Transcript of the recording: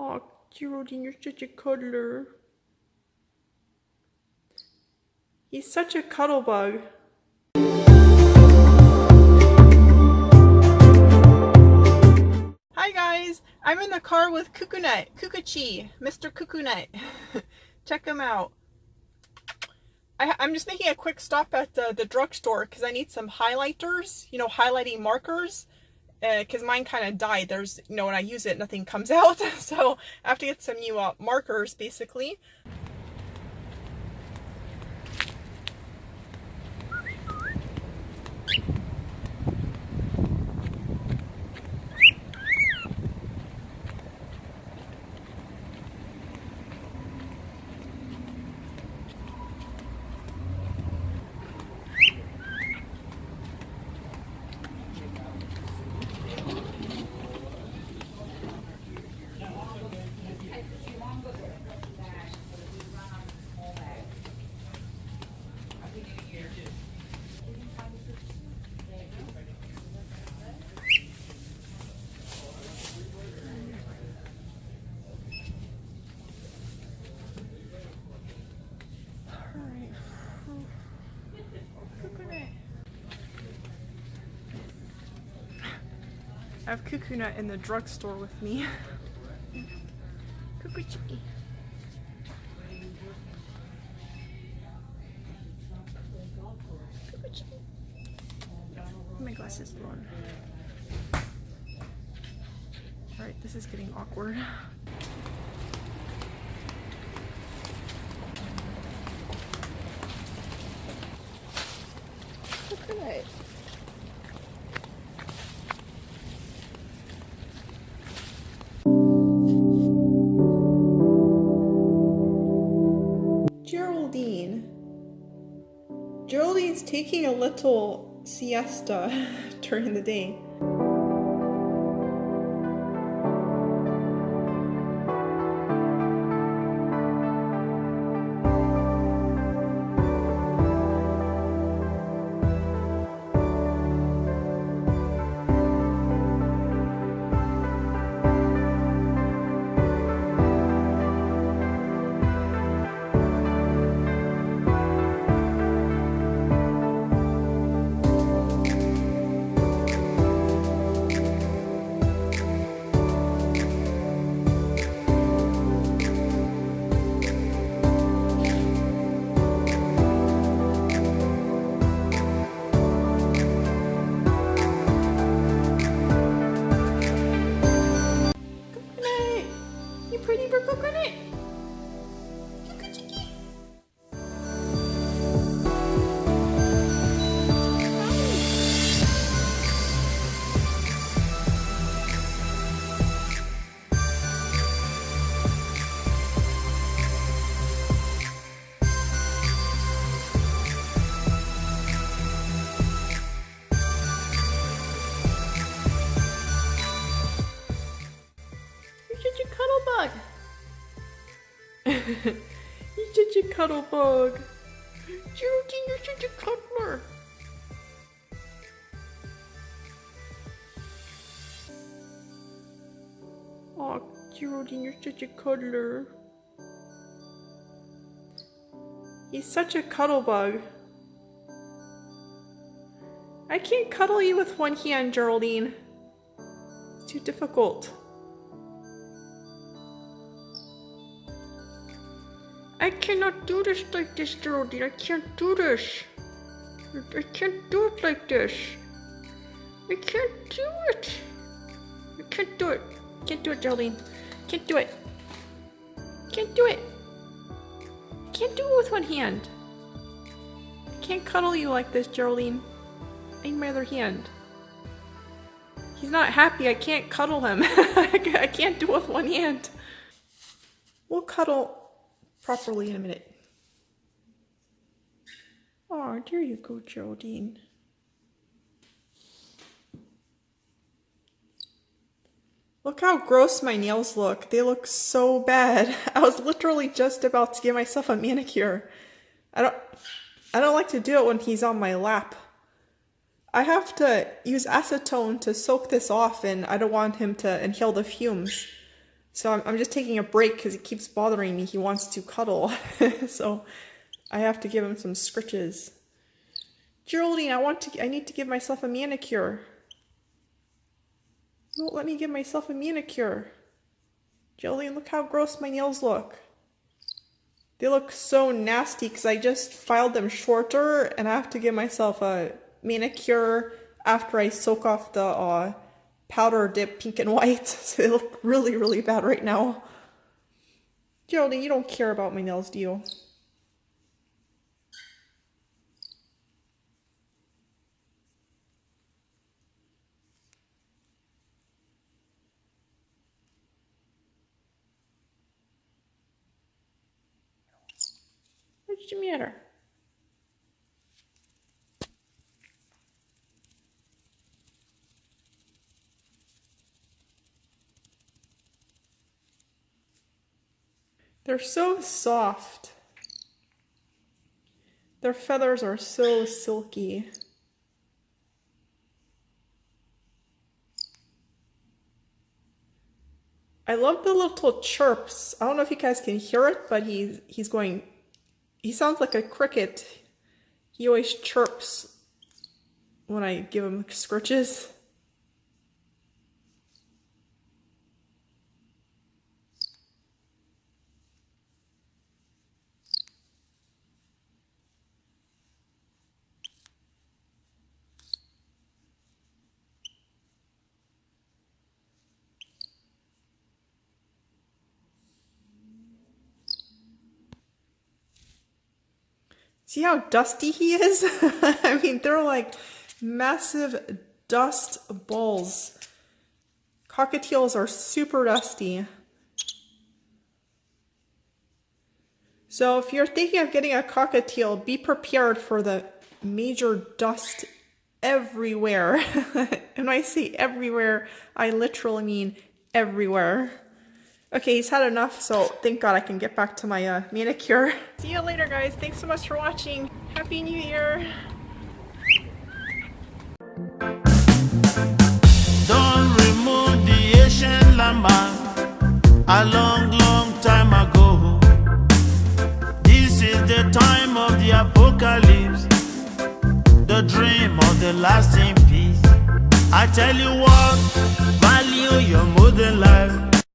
Aw, Geraldine, you're such a cuddler. He's such a cuddle bug. Hi guys, I'm in the car with Cuckatiel, Mr. Cuckoo Nut. Check him out. I'm just making a quick stop at the drugstore because I need some highlighters, you know, highlighting markers. Because mine kind of died. There's, you know, when I use it, nothing comes out. So I have to get some new markers, basically. I have Cuckoo Nut in the drugstore with me. Cuckoo Chicky. Cuckoo Chicky. My glasses on. Alright, this is getting awkward. Cuckoo Nut. Geraldine's taking a little siesta during the day. Pretty bird coconut. You're such a cuddle bug. He's such a cuddle bug. Geraldine, you're such a cuddler. Aw, Geraldine, you're such a cuddler. He's such a cuddle bug. I can't cuddle you with one hand, Geraldine. It's too difficult. I cannot do this like this, Geraldine. I can't do this. I can't do it like this. I can't do it. I can't do it. Can't do it, Geraldine. Can't do it. Can't do it. Can't do it with one hand. I can't cuddle you like this, Geraldine. I need my other hand. He's not happy. I can't cuddle him. I can't do it with one hand. We'll cuddle properly in a minute. Oh, there you go, Geraldine. Look how gross my nails look. They look so bad. I was literally just about to give myself a manicure. I don't like to do it when he's on my lap. I have to use acetone to soak this off, and I don't want him to inhale the fumes. So I'm just taking a break because he keeps bothering me. He wants to cuddle. So I have to give him some scritches. Geraldine, I need to give myself a manicure. You won't let me give myself a manicure. Geraldine, look how gross my nails look. They look so nasty because I just filed them shorter and I have to give myself a manicure after I soak off the powder dip pink and white. So they look really, really bad right now. Geraldine, you don't care about my nails, do you? What's the matter? They're so soft. Their feathers are so silky. I love the little chirps. I don't know if you guys can hear it, but he's going, he sounds like a cricket. He always chirps when I give him scritches. See how dusty he is? I mean, they're like massive dust balls. Cockatiels are super dusty. So if you're thinking of getting a cockatiel, be prepared for the major dust everywhere. And when I say everywhere, I literally mean everywhere. Okay, he's had enough, so thank God I can get back to my manicure. See you later, guys. Thanks so much for watching. Happy New Year. Don't remove the Asian llama a long, long time ago. This is the time of the apocalypse, the dream of the lasting peace. I tell you what, value your modern life.